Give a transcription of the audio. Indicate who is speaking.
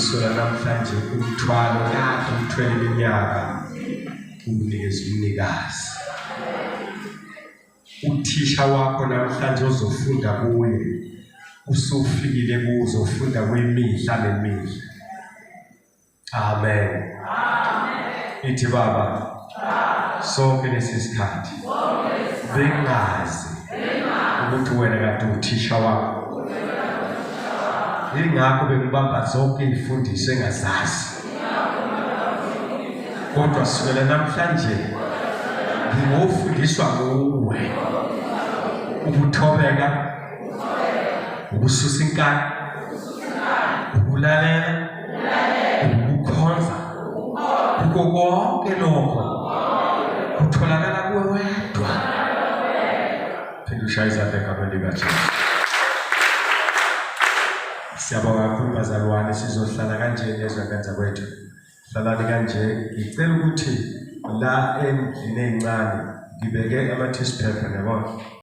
Speaker 1: Sola namhlanje umthwalo kade umthwele iminyaka unikeza umnikazi. Uthisha wakho namhlanje ozofunda kuye usufikile kuzo ufunda kwemihla nemihla. Amen. Ithi baba sonke lesisikhathi bengazi ukuthi wena kade uthisha wakho. Ingakho bengibamba zonke izifundiso engazazi. Kodwa sukela namhlanje ngingofundiswa nguwe. Ukuthobeka, ukususa inkani, ukulalela, ukukhonza, kuko konke lokho kutholakala kuwe wedwa. Phinda ushaya izandla egameni likaJesu. Siyabonga kakhulu bazalwane, sizohlala kanje nezakwenza kwethu. Hlalani kanje. Ngicela ukuthi la endlini encane ngibeke ama-tissue paper yabona.